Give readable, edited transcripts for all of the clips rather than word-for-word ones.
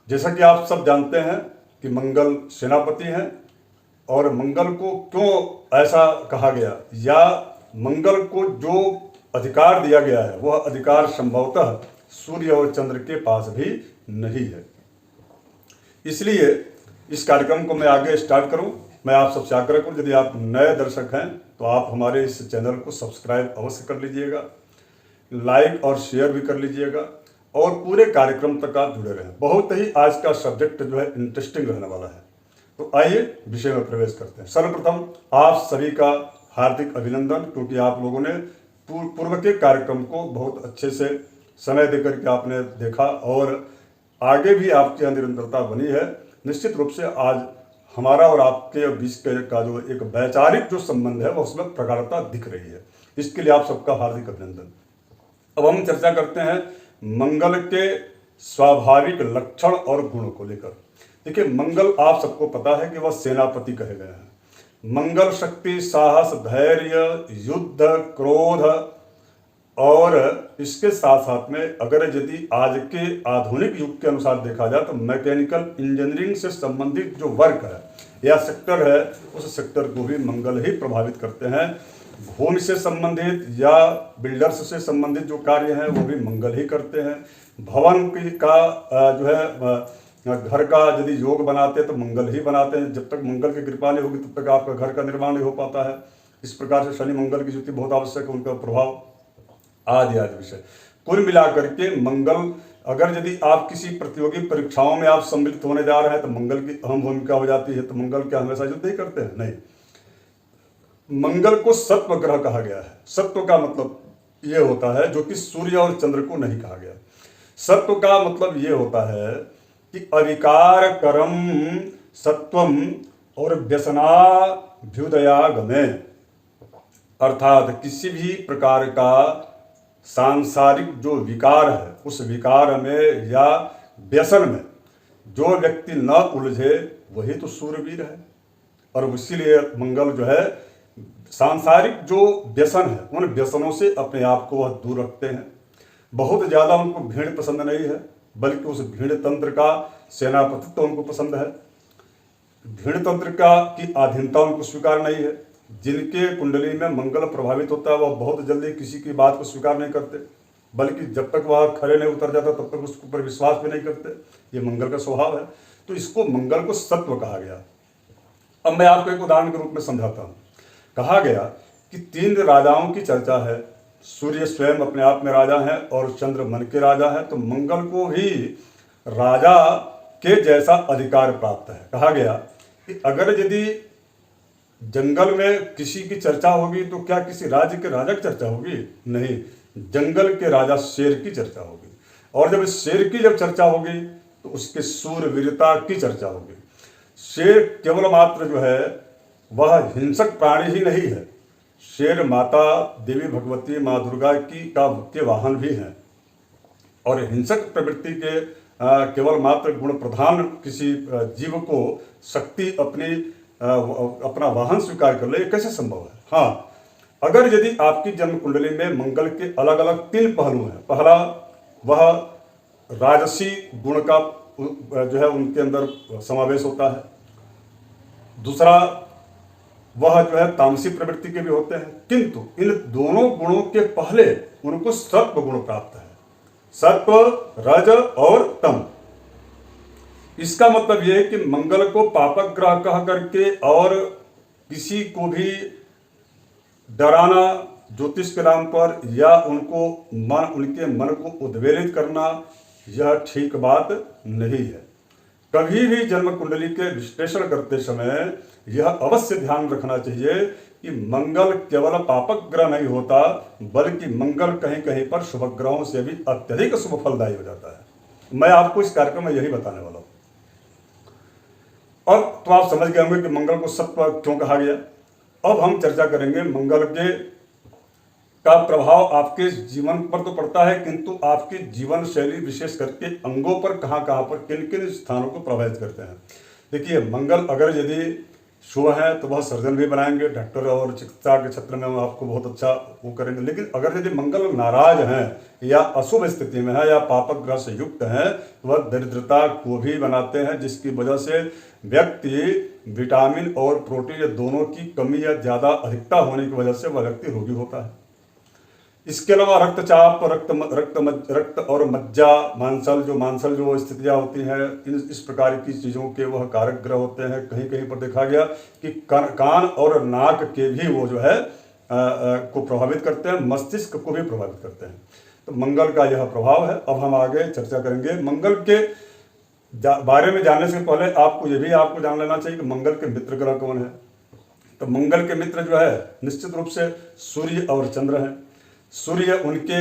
जैसा कि आप सब जानते हैं कि मंगल सेनापति हैं, और मंगल को क्यों ऐसा कहा गया या मंगल को जो अधिकार दिया गया है वह अधिकार संभवतः सूर्य और चंद्र के पास भी नहीं है। इसलिए इस कार्यक्रम को मैं आगे स्टार्ट करूं, मैं आप सबसे आग्रह करूं, यदि आप नए दर्शक हैं तो आप हमारे इस चैनल को सब्सक्राइब अवश्य कर लीजिएगा, लाइक और शेयर भी कर लीजिएगा, और पूरे कार्यक्रम तक आप जुड़े रहें। बहुत ही आज का सब्जेक्ट जो है इंटरेस्टिंग रहने वाला है। तो आइए विषय में प्रवेश करते हैं। सर्वप्रथम आप सभी का हार्दिक अभिनंदन, क्योंकि आप लोगों ने पूर्व के कार्यक्रम को बहुत अच्छे से समय देकर के आपने देखा और आगे भी आपकी निरंतरता बनी है। निश्चित रूप से आज हमारा और आपके बीच का जो एक वैचारिक जो संबंध है वह उसमें प्रगाढ़ता दिख रही है। इसके लिए आप सबका हार्दिक अभिनंदन। अब हम चर्चा करते हैं मंगल के स्वाभाविक लक्षण और गुण को लेकर। देखिए, मंगल आप सबको पता है कि वह सेनापति कहे गए हैं। मंगल शक्ति, साहस, धैर्य, युद्ध, क्रोध, और इसके साथ साथ में अगर यदि आज के आधुनिक युग के अनुसार देखा जाए तो मैकेनिकल इंजीनियरिंग से संबंधित जो वर्क है या सेक्टर है, उस सेक्टर को भी मंगल ही प्रभावित करते हैं। भूमि से संबंधित या बिल्डर्स से संबंधित जो कार्य हैं वो भी मंगल ही करते हैं। भवन का जो है घर का यदि योग बनाते हैं तो मंगल ही बनाते हैं। जब तक मंगल की कृपा नहीं होगी तब तक आपका घर का निर्माण नहीं हो पाता है। इस प्रकार से शनि मंगल की युति बहुत आवश्यक है, उनका प्रभाव आदि विषय। कुल मिलाकर के मंगल, अगर यदि आप किसी प्रतियोगी परीक्षाओं में आप सम्मिलित होने जा रहे हैं तो मंगल की अहम भूमिका हो जाती है। तो मंगल क्या हमेशा युद्ध ही करते हैं? नहीं। मंगल को सत्व ग्रह कहा गया है। सत्व का मतलब ये होता है, जो कि सूर्य और चंद्र को नहीं कहा गया। सत्व का मतलब ये होता है कि अविकार करम सत्वम और व्यसनाभ्युदयागमे, अर्थात किसी भी प्रकार का सांसारिक जो विकार है उस विकार में या व्यसन में जो व्यक्ति न उलझे वही तो सूरवीर है। और इसीलिए मंगल जो है सांसारिक जो व्यसन है उन व्यसनों से अपने आप को वह दूर रखते हैं। बहुत ज़्यादा उनको भीड़ पसंद नहीं है, बल्कि उस भीड़ तंत्र का सेनापतित्व तो उनको पसंद है। भीड़ तंत्र की अधीनता उनको स्वीकार नहीं है। जिनके कुंडली में मंगल प्रभावित होता है वह बहुत जल्दी किसी की बात को स्वीकार नहीं करते, बल्कि जब तक वह खड़े नहीं उतर जाता तब तक उसके ऊपर विश्वास भी नहीं करते। ये मंगल का स्वभाव है। तो इसको मंगल को सत्व कहा गया। अब मैं आपको एक उदाहरण के रूप में समझाता हूँ। कहा गया कि 3 राजाओं की चर्चा है। सूर्य स्वयं अपने आप में राजा है और चंद्र मन के राजा है। तो मंगल को भी राजा के जैसा अधिकार प्राप्त है। कहा गया कि अगर यदि जंगल में किसी की चर्चा होगी तो क्या किसी राज्य के राजा की चर्चा होगी? नहीं, जंगल के राजा शेर की चर्चा होगी। और जब शेर की जब चर्चा होगी तो उसके सूरवीरता की चर्चा होगी। शेर केवल मात्र जो है वह हिंसक प्राणी ही नहीं है। शेर माता देवी भगवती माँ दुर्गा के वाहन भी हैं। और हिंसक प्रवृत्ति के केवल मात्र गुण प्रधान किसी जीव को शक्ति अपना वाहन स्वीकार कर ले, कैसे संभव है? हाँ, अगर यदि आपकी जन्म कुंडली में मंगल के अलग अलग 3 पहलू हैं। पहला, वह राजसी गुण का जो है उनके अंदर समावेश होता है। दूसरा, वह जो है तामसी प्रवृत्ति के भी होते हैं, किंतु इन दोनों गुणों के पहले उनको सत्व गुण प्राप्त है। सत्व, रज और तम। इसका मतलब यह है कि मंगल को पापक ग्रह कह करके और किसी को भी डराना ज्योतिष के नाम पर या उनके मन को उद्वेलित करना, यह ठीक बात नहीं है। कभी भी जन्म कुंडली के विश्लेषण करते समय यह अवश्य ध्यान रखना चाहिए कि मंगल केवल पापक ग्रह नहीं होता, बल्कि मंगल कहीं कहीं पर शुभ ग्रहों से भी अत्यधिक शुभ फलदायी हो जाता है। मैं आपको इस कार्यक्रम में यही बताने वाला हूं। और तो आप समझ गए होंगे कि मंगल को सत्व क्यों कहा गया। अब हम चर्चा करेंगे मंगल का प्रभाव आपके जीवन पर तो पड़ता है, किंतु आपकी जीवन शैली विशेष करके अंगों पर कहाँ कहाँ पर किन किन स्थानों को प्रभावित करते हैं। देखिए, मंगल अगर यदि शुभ है तो वह सर्जन भी बनाएंगे, डॉक्टर और चिकित्सा के क्षेत्र में वो आपको बहुत अच्छा वो करेंगे। लेकिन अगर यदि मंगल नाराज हैं या अशुभ स्थिति में है या पापक ग्रह से युक्त है तो वह दरिद्रता को भी बनाते हैं, जिसकी वजह से व्यक्ति विटामिन और प्रोटीन या दोनों की कमी या ज़्यादा अधिकता होने की वजह से वह व्यक्ति रोगी होता है। इसके अलावा रक्तचाप, रक्त और मज्जा, मांसल जो स्थितियाँ होती हैं, इस प्रकार की चीज़ों के वह कारक ग्रह होते हैं। कहीं कहीं पर देखा गया कि कान और नाक के भी वो जो है को प्रभावित करते हैं, मस्तिष्क को भी प्रभावित करते हैं। तो मंगल का यह प्रभाव है। अब हम आगे चर्चा करेंगे। मंगल के बारे में जानने से पहले आपको जान लेना चाहिए कि मंगल के मित्र ग्रह कौन है। तो मंगल के मित्र जो है निश्चित रूप से सूर्य और चंद्र हैं। सूर्य उनके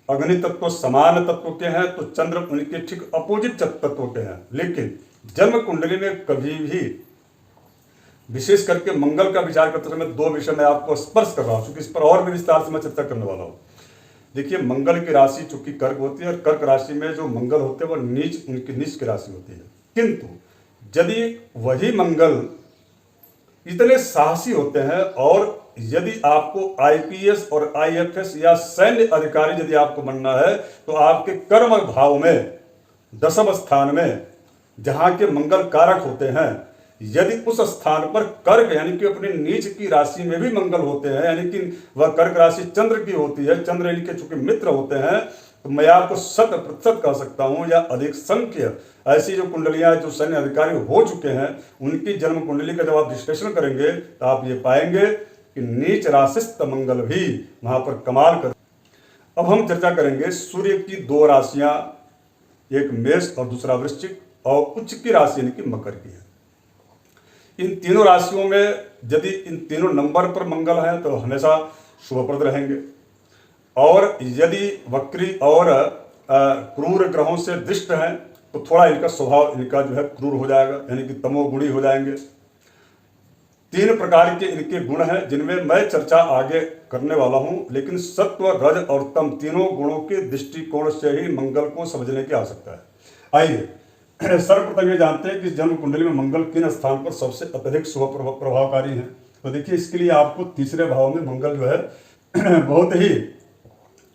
अग्नि तत्व समान तत्व के हैं, तो चंद्र उनके ठीक अपोजिट तत्व के हैं। लेकिन जन्म कुंडली में कभी भी विशेष करके मंगल का विचार करते समय दो विषय में आपको स्पर्श कर रहा हूं, क्योंकि इस पर और भी विस्तार से मैं चर्चा करने वाला हूं। देखिए, मंगल की राशि चूंकि कर्क होती है और कर्क राशि में जो मंगल होते हैं वह उनकी नीच की राशि होती है। किंतु यदि वही मंगल इतने साहसी होते हैं और यदि आपको आईपीएस और आईएफएस या सैन्य अधिकारी यदि आपको बनना है तो आपके कर्म भाव में दशम स्थान में जहां के मंगल कारक होते हैं, यदि उस स्थान पर कर्क यानी कि अपनी नीच की राशि में भी मंगल होते हैं, यानी कि वह कर्क राशि चंद्र की होती है, चंद्र इनके चूंकि मित्र होते हैं, तो मैं आपको 100% कह सकता हूं या अधिक संख्य ऐसी जो कुंडलियां जो सैन्य अधिकारी हो चुके हैं उनकी जन्म कुंडली का जब आप विश्लेषण करेंगे तो आप ये पाएंगे कि नीच राशिस्थ मंगल भी वहां पर कमाल कर। अब हम चर्चा करेंगे सूर्य की दो राशियां, एक मेष और दूसरा वृश्चिक, और उच्च की राशि यानी कि मकर की है। इन तीनों राशियों में यदि इन तीनों नंबर पर मंगल है तो हमेशा शुभप्रद रहेंगे, और यदि वक्री और क्रूर ग्रहों से दृष्ट हैं तो थोड़ा इनका स्वभाव इनका जो है क्रूर हो जाएगा, यानी कि तमोगुणी हो जाएंगे। तीन प्रकार के इनके गुण हैं जिनमें मैं चर्चा आगे करने वाला हूं, लेकिन सत्व, रज और तम तीनों गुणों के दृष्टिकोण से ही मंगल को समझने की आवश्यकता है। आइए सर्वप्रथम ये जानते हैं कि जन्म कुंडली में मंगल किन स्थान पर सबसे अत्यधिक शुभ प्रभावकारी है। तो देखिए, इसके लिए आपको तीसरे भाव में मंगल जो है बहुत ही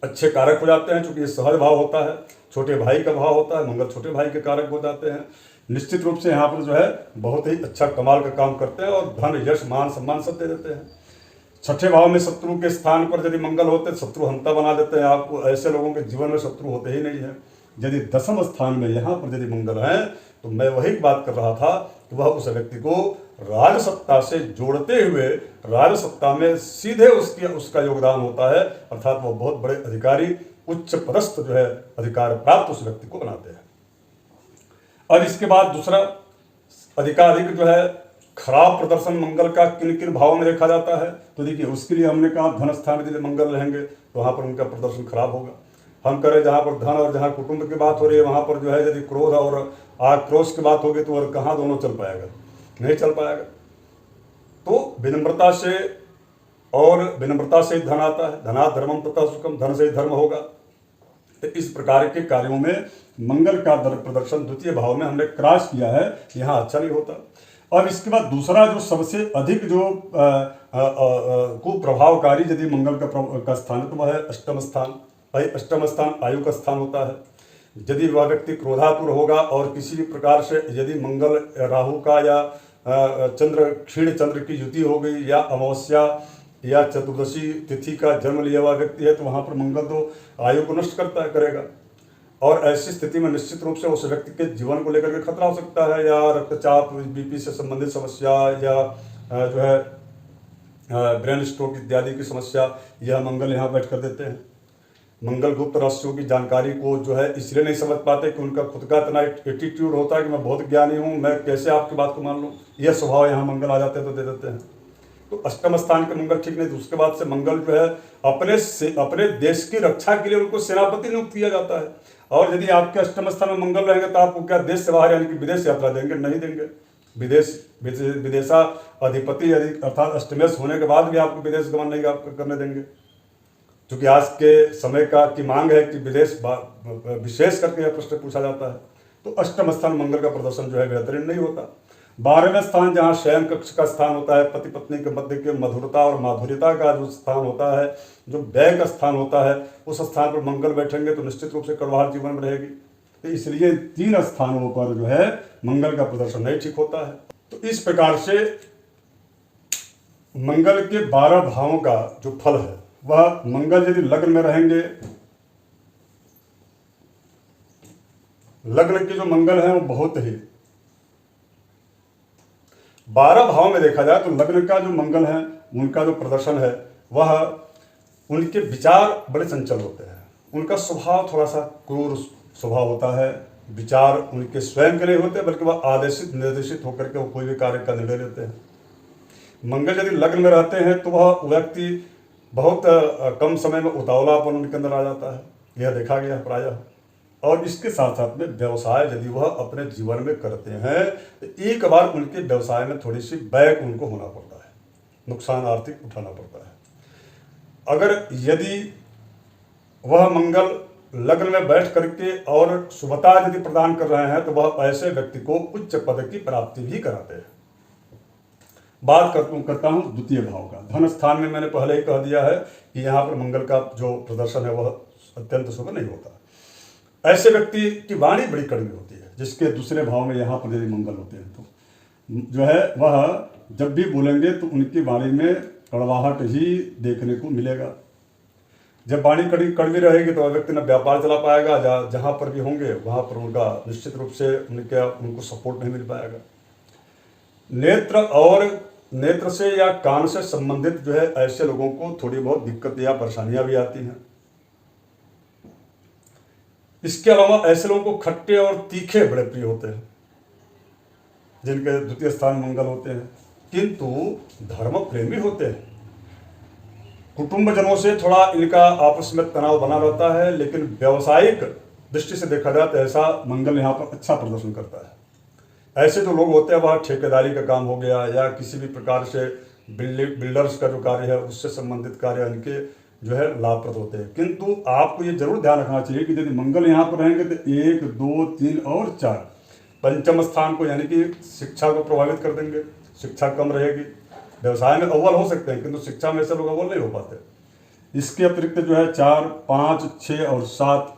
अच्छे कारक हो जाते हैं, क्योंकि ये सहज भाव होता है, छोटे भाई का भाव होता है, मंगल छोटे भाई के कारक हो जाते हैं। निश्चित रूप से यहाँ पर जो है बहुत ही अच्छा कमाल का काम करते हैं और धन, यश, मान, सम्मान सब दे देते हैं। छठे भाव में शत्रु के स्थान पर यदि मंगल होते हैं शत्रु हंता बना देते हैं आपको। ऐसे लोगों के जीवन में शत्रु होते ही नहीं है। यदि दशम स्थान में यहाँ पर यदि मंगल है तो मैं वही बात कर रहा था कि वह उस व्यक्ति को राजसत्ता से जोड़ते हुए राजसत्ता में सीधे उसका योगदान होता है, अर्थात वह बहुत बड़े अधिकारी, उच्च पदस्थ जो है अधिकार प्राप्त उस व्यक्ति को बनाते हैं। और इसके बाद दूसरा अधिकाधिक जो है खराब प्रदर्शन मंगल का किन किन भावों में देखा जाता है। तो देखिए, उसके लिए हमने कहा धन स्थान में यदि मंगल रहेंगे तो वहाँ पर उनका प्रदर्शन खराब होगा। हम करें जहाँ पर धन और जहाँ कुटुंब की बात हो रही है वहाँ पर जो है यदि क्रोध और आक्रोश की बात होगी तो और कहाँ दोनों चल पाएगा, नहीं चल पाएगा। तो विनम्रता से ही धन आता है, धना धर्मम तथा सुखम, धन से ही धर्म होगा। तो इस प्रकार के कार्यों में मंगल का प्रदर्शन द्वितीय भाव में हमने क्रॉस किया है, यहाँ अच्छा नहीं होता। और इसके बाद दूसरा जो सबसे अधिक जो कुप्रभावकारी यदि मंगल का स्थान है तो वह है अष्टम स्थान। अष्टम स्थान आयु का स्थान होता है। यदि वह व्यक्ति क्रोधातुर होगा और किसी भी प्रकार से यदि मंगल राहु का या क्षीण चंद्र की युति हो गई या अमावस्या या चतुर्दशी तिथि का जन्म लिया हुआ व्यक्ति है तो वहाँ पर मंगल तो आयु को नष्ट करेगा। और ऐसी स्थिति में निश्चित रूप से उस व्यक्ति के जीवन को लेकर के खतरा हो सकता है, या रक्तचाप, बीपी से संबंधित समस्या, या जो है ब्रेन स्ट्रोक इत्यादि की समस्या, यह मंगल यहाँ बैठ कर देते हैं। मंगल गुप्त रहस्यों की जानकारी को जो है इसलिए नहीं समझ पाते कि उनका खुद का इतना एटीट्यूड होता है कि मैं बहुत ज्ञानी हूँ, मैं कैसे आपकी बात को मान लूँ, यह स्वभाव यहाँ मंगल आ जाते हैं तो दे देते हैं। तो अष्टम स्थान के मंगल ठीक नहीं। तो उसके बाद से मंगल जो है अपने देश की रक्षा के लिए उनको सेनापति नियुक्त किया जाता है। और यदि आपके अष्टम स्थान में मंगल रहेंगे तो आपको क्या देश से बाहर यानी कि विदेश यात्रा देंगे? नहीं देंगे। विदेशा अधिपति यदि अर्थात अष्टमेश होने के बाद भी आपको विदेश गमन नहीं करने देंगे, क्योंकि आज के समय की मांग है कि विदेश विशेष करके यह प्रश्न पूछा जाता है। तो अष्टम स्थान मंगल का प्रदर्शन जो है बेहतरीन नहीं होता। 12वें स्थान जहाँ शयन कक्ष का स्थान होता है, पति पत्नी के मध्य के मधुरता और माधुर्यता का जो स्थान होता है, जो व्यय का स्थान होता है, उस स्थान पर मंगल बैठेंगे तो निश्चित रूप से कड़वाहट जीवन में रहेगी। तो इसलिए 3 स्थानों पर जो है मंगल का प्रदर्शन नहीं ठीक होता है। तो इस प्रकार से मंगल के 12 भावों का जो फल है, वह मंगल यदि लग्न में रहेंगे, लग्न के जो मंगल हैं वो बहुत ही 12 भाव में देखा जाए तो लग्न का जो मंगल है उनका जो प्रदर्शन है वह उनके विचार बड़े चंचल होते हैं, उनका स्वभाव थोड़ा सा क्रूर स्वभाव होता है, विचार उनके स्वयं के नहीं होते बल्कि वह आदेशित निर्देशित होकर के वो कोई भी कार्य का निर्णय लेते हैं। मंगल यदि लग्न में रहते हैं तो वह व्यक्ति बहुत कम समय में उतावलापन उनके अंदर आ जाता है, यह देखा गया प्रायः। और इसके साथ साथ में व्यवसाय यदि वह अपने जीवन में करते हैं तो एक बार उनके व्यवसाय में थोड़ी सी बैक उनको होना पड़ता है, नुकसान आर्थिक उठाना पड़ता है। अगर यदि वह मंगल लग्न में बैठ करके और शुभता यदि प्रदान कर रहे हैं तो वह ऐसे व्यक्ति को उच्च पद की प्राप्ति भी कराते हैं। बात करता हूँ द्वितीय भाव का। धन स्थान में मैंने पहले ही कह दिया है कि यहाँ पर मंगल का जो प्रदर्शन है वह अत्यंत शुभ नहीं होता। ऐसे व्यक्ति की वाणी बड़ी कड़वी होती है, जिसके दूसरे भाव में यहाँ पर यदि मंगल होते हैं तो जो है वह जब भी बोलेंगे तो उनकी वाणी में कड़वाहट ही देखने को मिलेगा। जब वाणी कड़वी रहेगी तो वह व्यक्ति न व्यापार चला पाएगा, जहाँ पर भी होंगे वहाँ पर उनका निश्चित रूप से उनको सपोर्ट नहीं मिल पाएगा। नेत्र से या कान से संबंधित जो है ऐसे लोगों को थोड़ी बहुत दिक्कत या परेशानियां भी आती हैं। इसके अलावा ऐसे लोगों को खट्टे और तीखे बड़े प्रिय होते हैं जिनके द्वितीय स्थान मंगल होते हैं, किंतु धर्म प्रेमी होते हैं। कुटुंबजनों से थोड़ा इनका आपस में तनाव बना रहता है, लेकिन व्यावसायिक दृष्टि से देखा जाए तो ऐसा मंगल यहाँ पर अच्छा प्रदर्शन करता है। ऐसे जो लोग होते हैं वह ठेकेदारी का काम हो गया या किसी भी प्रकार से बिल्डर्स का जो कार्य है उससे संबंधित कार्य इनके जो है लाभप्रद होते हैं। किंतु आपको ये जरूर ध्यान रखना चाहिए कि यदि मंगल यहाँ पर रहेंगे तो 1, 2, 3 और 4 पंचम स्थान को यानी कि शिक्षा को प्रभावित कर देंगे। शिक्षा कम रहेगी, व्यवसाय में अव्वल हो सकते हैं किंतु शिक्षा में से लोग अव्वल नहीं हो पाते। इसके अतिरिक्त जो है 4, 5, 6 और 7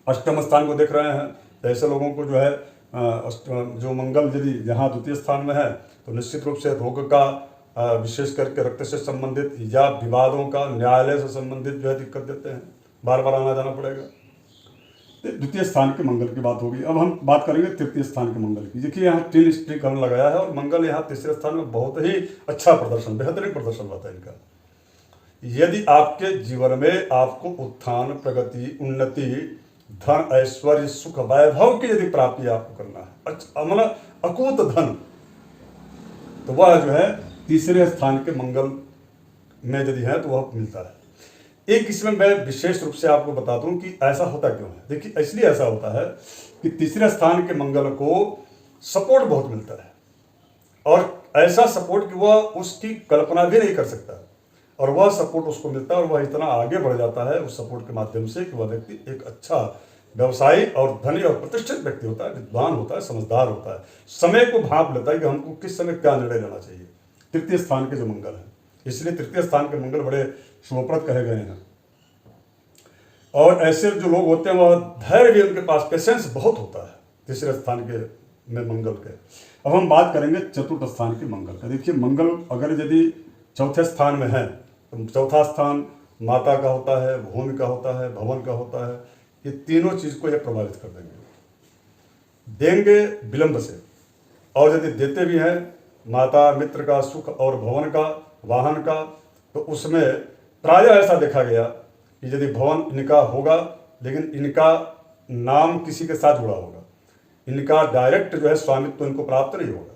अष्टम स्थान को देख रहे हैं तो ऐसे लोगों को जो है जो मंगल यदि यहाँ द्वितीय स्थान में है तो निश्चित रूप से रोग का विशेष करके रक्त से संबंधित या विवादों का न्यायालय से संबंधित जो है दिक्कत देते हैं, बार बार आना जाना पड़ेगा। तो द्वितीय स्थान के मंगल की बात होगी। अब हम बात करेंगे तृतीय स्थान के मंगल की। देखिए यहाँ टिल स्ट्रीकरण लगाया है और मंगल यहाँ तीसरे स्थान में बहुत ही अच्छा प्रदर्शन, बेहतरीन प्रदर्शन होता है इनका। यदि आपके जीवन में आपको उत्थान, प्रगति, उन्नति, धन, ऐश्वर्य, सुख, वैभव की यदि प्राप्ति आपको करना है, मतलब अकूत धन, तो वह जो है तीसरे स्थान के मंगल में यदि है तो वह मिलता है। एक इसमें मैं विशेष रूप से आपको बता दूं कि ऐसा होता क्यों है। देखिए इसलिए ऐसा होता है कि तीसरे स्थान के मंगल को सपोर्ट बहुत मिलता है और ऐसा सपोर्ट कि वह उसकी कल्पना भी नहीं कर सकता, और वह सपोर्ट उसको मिलता है और वह इतना आगे बढ़ जाता है उस सपोर्ट के माध्यम से कि वह व्यक्ति एक अच्छा व्यवसायी और धनी और प्रतिष्ठित व्यक्ति होता है, विद्वान होता है, समझदार होता है, समय को भांप लेता है कि हमको किस समय क्या निर्णय लेना चाहिए। तृतीय स्थान के जो मंगल है, इसलिए तृतीय स्थान के मंगल बड़े शुभप्रद कहे गए हैं। और ऐसे जो लोग होते हैं वह धैर्य भी उनके पास, पेशेंस बहुत होता है तीसरे स्थान के में मंगल के। अब हम बात करेंगे चतुर्थ स्थान के मंगल का। देखिए मंगल अगर यदि चौथे स्थान में है तो चौथा स्थान माता का होता है, भूमि का होता है, भवन का होता है, ये तीनों चीज को ये प्रभावित कर देंगे विलंब से। और यदि देते भी हैं माता मित्र का सुख और भवन का, वाहन का, तो उसमें प्रायः ऐसा देखा गया कि यदि भवन इनका होगा लेकिन इनका नाम किसी के साथ जुड़ा होगा, इनका डायरेक्ट जो है स्वामित्व तो इनको प्राप्त नहीं होगा।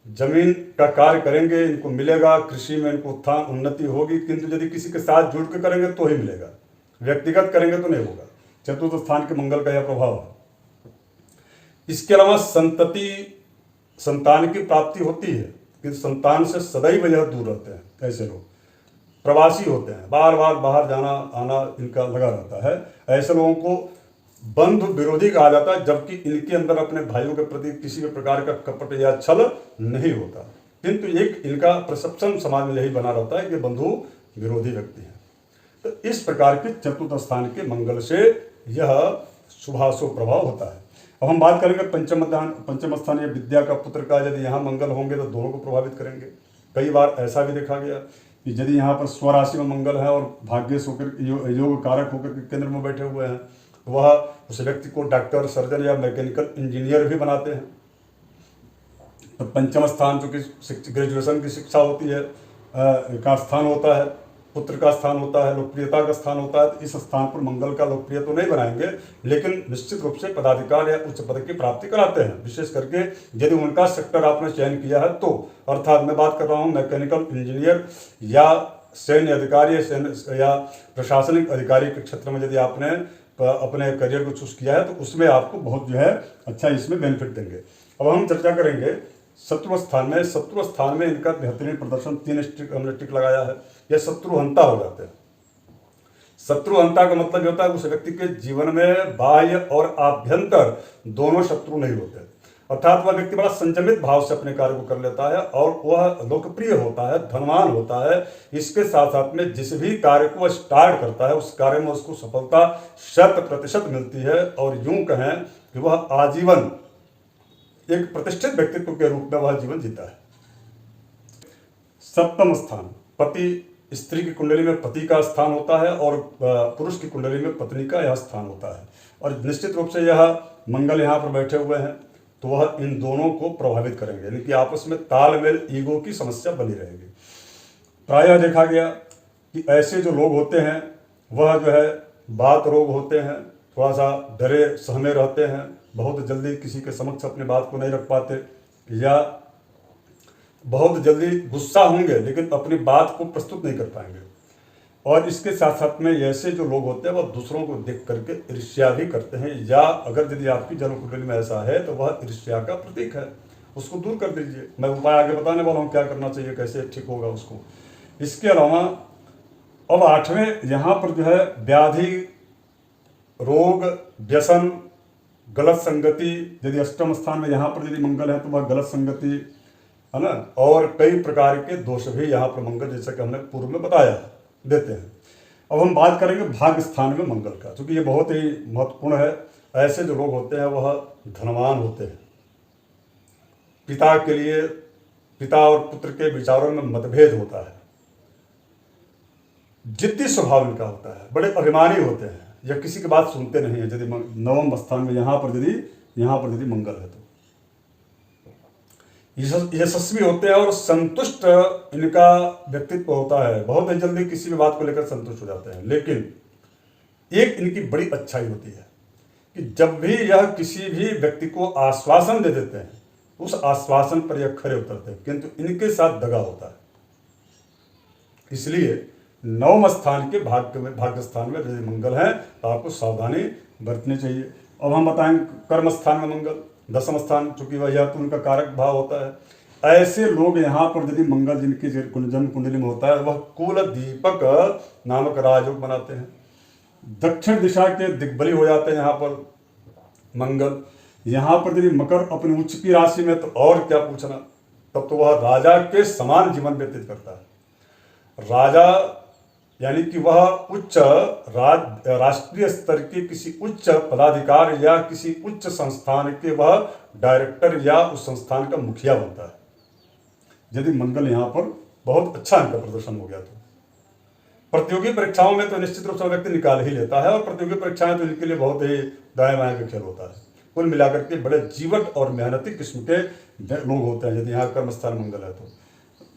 जमीन का कार्य करेंगे इनको मिलेगा, कृषि में इनको उत्थान उन्नति होगी, किंतु यदि किसी के साथ जुड़ के करेंगे तो ही मिलेगा, व्यक्तिगत करेंगे तो नहीं होगा। चतुर्थ स्थान के मंगल का यह प्रभाव है। इसके अलावा संतान की प्राप्ति होती है किंतु संतान से सदैव यह दूर रहते हैं। ऐसे लोग प्रवासी होते हैं, बार बार बाहर जाना आना इनका लगा रहता है। ऐसे लोगों को बंधु विरोधी कहा जाता है, जबकि इनके अंदर अपने भाइयों के प्रति किसी भी प्रकार का कपट या छल नहीं होता, किंतु एक इनका परसेप्शन समाज में यही बना रहता है कि बंधु विरोधी व्यक्ति हैं। तो इस प्रकार के चतुर्थ स्थान के मंगल से यह शुभाशुभ प्रभाव होता है। अब हम बात करेंगे पंचम स्थान या विद्या का पुत्र का, यदि यहाँ मंगल होंगे तो दोनों को प्रभावित करेंगे। कई बार ऐसा भी देखा गया कि यदि यहाँ पर स्वराशि में मंगल है और भाग्य से होकर योग कारक होकर के केंद्र में बैठे हुए हैं, तो वह उस व्यक्ति को डॉक्टर, सर्जन या मैकेनिकल इंजीनियर भी बनाते हैं। तो पंचम स्थान जो कि ग्रेजुएशन की शिक्षा होती है का स्थान होता है, पुत्र का स्थान होता है, लोकप्रियता का स्थान होता है। तो इस स्थान पर मंगल का लोकप्रिय तो नहीं बनाएंगे, लेकिन निश्चित रूप से पदाधिकार या उच्च पद की प्राप्ति कराते हैं, विशेष करके यदि उनका सेक्टर आपने चयन किया है तो। अर्थात मैं बात कर रहा हूँ मैकेनिकल इंजीनियर या सैन्य अधिकारी या प्रशासनिक अधिकारी के क्षेत्र में यदि आपने अपने करियर को चूज किया है तो उसमें आपको बहुत जो है अच्छा इसमें बेनिफिट देंगे। अब हम चर्चा करेंगे शत्रु स्थान में इनका बेहतरीन प्रदर्शन, 3 हमने टिक लगाया है। यह शत्रुहंता हो जाते हैं। शत्रुहंता का मतलब होता है उस व्यक्ति के जीवन में बाह्य और आभ्यंतर दोनों शत्रु नहीं होते, अर्थात वह व्यक्ति बड़ा संयमित भाव से अपने कार्य को कर लेता है और वह लोकप्रिय होता है, धनवान होता है। इसके साथ साथ में जिस भी कार्य को वह स्टार्ट करता है उस कार्य में उसको सफलता 100% मिलती है, और यूं कहें कि वह आजीवन एक प्रतिष्ठित व्यक्तित्व के रूप में वह जीवन जीता है। सप्तम स्थान पति, स्त्री की कुंडली में पति का स्थान होता है और पुरुष की कुंडली में पत्नी का यह स्थान होता है, और निश्चित रूप से यह मंगल यहाँ पर बैठे हुए हैं तो वह इन दोनों को प्रभावित करेंगे, यानी कि आपस में तालमेल, ईगो की समस्या बनी रहेगी। प्रायः देखा गया कि ऐसे जो लोग होते हैं वह जो है बात रोग होते हैं, थोड़ा सा डरे सहमे रहते हैं, बहुत जल्दी किसी के समक्ष अपनी बात को नहीं रख पाते, या बहुत जल्दी गुस्सा होंगे लेकिन अपनी बात को प्रस्तुत नहीं कर पाएंगे। और इसके साथ साथ में ऐसे जो लोग होते हैं वह दूसरों को देख करके ईर्ष्या भी करते हैं, या अगर यदि आपकी जन्म कुंडली में ऐसा है तो वह ईर्ष्या का प्रतीक है, उसको दूर कर दीजिए। मैं उपाय आगे बताने वाला हूँ क्या करना चाहिए, कैसे ठीक होगा उसको। इसके अलावा अब 8वें यहाँ पर जो है व्याधि, रोग, व्यसन, गलत संगति, यदि अष्टम स्थान में यहाँ पर यदि मंगल है तो वह गलत संगति है ना, और कई प्रकार के दोष भी यहाँ पर मंगल, जैसा कि हमने पूर्व में बताया, देते हैं। अब हम बात करेंगे भाग्य स्थान में मंगल का, क्योंकि ये बहुत ही महत्वपूर्ण है। ऐसे जो लोग होते हैं वह धनवान होते हैं। पिता और पुत्र के विचारों में मतभेद होता है, जिद्दी स्वभाव इनका होता है, बड़े अभिमानी होते हैं या किसी की बात सुनते नहीं है। यदि नवम स्थान में यहाँ पर यदि मंगल है तो यशस्वी होते हैं और संतुष्ट इनका व्यक्तित्व होता है, बहुत ही जल्दी किसी भी बात को लेकर संतुष्ट हो जाते हैं। लेकिन एक इनकी बड़ी अच्छाई होती है कि जब भी यह किसी भी व्यक्ति को आश्वासन दे देते हैं उस आश्वासन पर यह खरे उतरते हैं, किंतु इनके साथ दगा होता है। इसलिए नवम स्थान के भाग्य स्थान में यदि मंगल है तो आपको सावधानी बरतनी चाहिए। अब हम बताएंगे कर्म स्थान में मंगल, 10वां स्थान, चूंकि वह तो उनका कारक भाव होता है। ऐसे लोग यहाँ पर यदि मंगल जिनकी जन्म कुंडली में होता है वह कुल दीपक नामक राजयोग बनाते हैं। दक्षिण दिशा के दिग्बली हो जाते हैं यहाँ पर मंगल। यहाँ पर यदि मकर अपनी उच्च की राशि में तो और क्या पूछना, तब तो वह राजा के समान जीवन व्यतीत करता है। राजा यानी कि वह उच्च राष्ट्रीय स्तर के किसी उच्च पदाधिकार या किसी उच्च संस्थान के वह डायरेक्टर या उस संस्थान का मुखिया बनता है यदि मंगल यहाँ पर बहुत अच्छा इनका प्रदर्शन हो गया तो। प्रतियोगी परीक्षाओं में तो निश्चित रूप से व्यक्ति निकाल ही लेता है, और प्रतियोगी परीक्षाएं तो इनके लिए बहुत ही दाएं बाएं का खेल होता है। कुल मिलाकर के बड़े जीवट और मेहनती किस्म के लोग होते हैं यदि यहाँ कर्म स्थान मंगल है तो।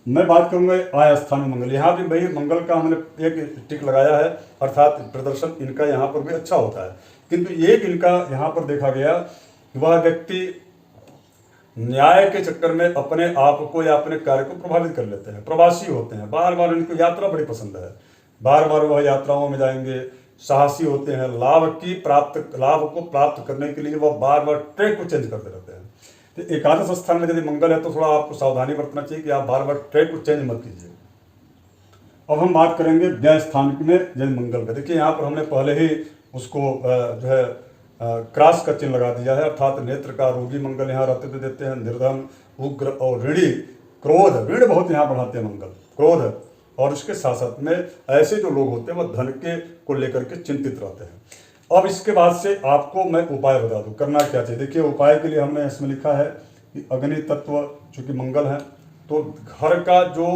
मैं बात करूंगा आय स्थान में मंगल। यहाँ भी भाई मंगल का हमने एक टिक लगाया है, अर्थात प्रदर्शन इनका यहाँ पर भी अच्छा होता है, किंतु एक इनका यहाँ पर देखा गया कि वह व्यक्ति न्याय के चक्कर में अपने आप को या अपने कार्य को प्रभावित कर लेते हैं। प्रवासी होते हैं, बार बार इनको यात्रा बड़ी पसंद है, बार बार वह यात्राओं में जाएंगे। साहसी होते हैं, लाभ को प्राप्त करने के लिए वह बार बार ट्रैक को चेंज करते रहते हैं। तो एकादश स्थान में यदि मंगल है तो थोड़ा आपको सावधानी बरतना चाहिए कि आप बार बार ट्रैक को चेंज मत कीजिए। अब हम बात करेंगे व्यय स्थान में यदि मंगल का। देखिए यहाँ पर हमने पहले ही उसको जो है क्रॉस का चिन्ह लगा दिया है, अर्थात नेत्र का रोगी मंगल यहाँ रहते हुए देते हैं। निर्धन, उग्र और ऋणी, क्रोध, ऋण बहुत यहाँ बढ़ाते हैं मंगल, क्रोध। और उसके साथ साथ में ऐसे जो लोग होते हैं वह धन के को लेकर के चिंतित रहते हैं। अब इसके बाद से आपको मैं उपाय बता दूं, करना क्या चाहिए। देखिए उपाय के लिए हमने इसमें लिखा है कि अग्नि तत्व चूंकि मंगल है, तो घर का जो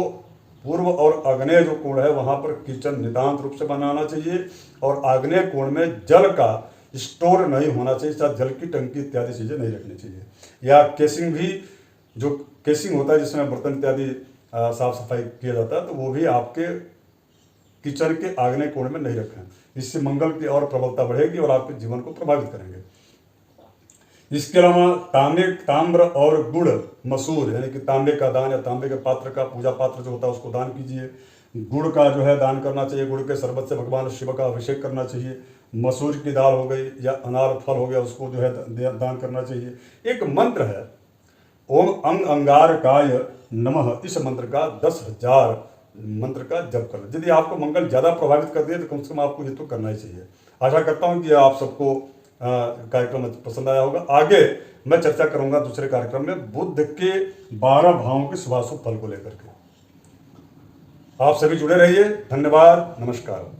पूर्व और आग्नेय जो कोण है वहाँ पर किचन नितांत रूप से बनाना चाहिए, और आग्नेय कोण में जल का स्टोर नहीं होना चाहिए, साथ जल की टंकी इत्यादि चीज़ें नहीं रखनी चाहिए। या केसिंग भी, जो केसिंग होता है जिसमें बर्तन इत्यादि साफ सफाई किया जाता है, तो वो भी आपके किचन के आग्नेय कोण में नहीं रखें। इससे मंगल की और प्रबलता बढ़ेगी और आपके जीवन को प्रभावित करेंगे। इसके अलावा ताम्र और गुड़ मसूर, यानी कि तांबे का दान या तांबे के पात्र का, पूजा पात्र जो होता है उसको दान कीजिए। गुड़ का जो है दान करना चाहिए, गुड़ के शरबत से भगवान शिव का अभिषेक करना चाहिए। मसूर की दाल हो गई या अनार फल हो गया, उसको जो है दान करना चाहिए। एक मंत्र है, ओम अंग अंगारकाय नमः, इस मंत्र का 10,000 मंत्र का जप करना। यदि आपको मंगल ज़्यादा प्रभावित कर दिए तो कम से कम आपको ये तो करना ही चाहिए। आशा करता हूँ कि आप सबको कार्यक्रम पसंद आया होगा। आगे मैं चर्चा करूंगा दूसरे कार्यक्रम में बुध के 12 भावों के शुभाशुभ फल को लेकर के। आप सभी जुड़े रहिए। धन्यवाद, नमस्कार।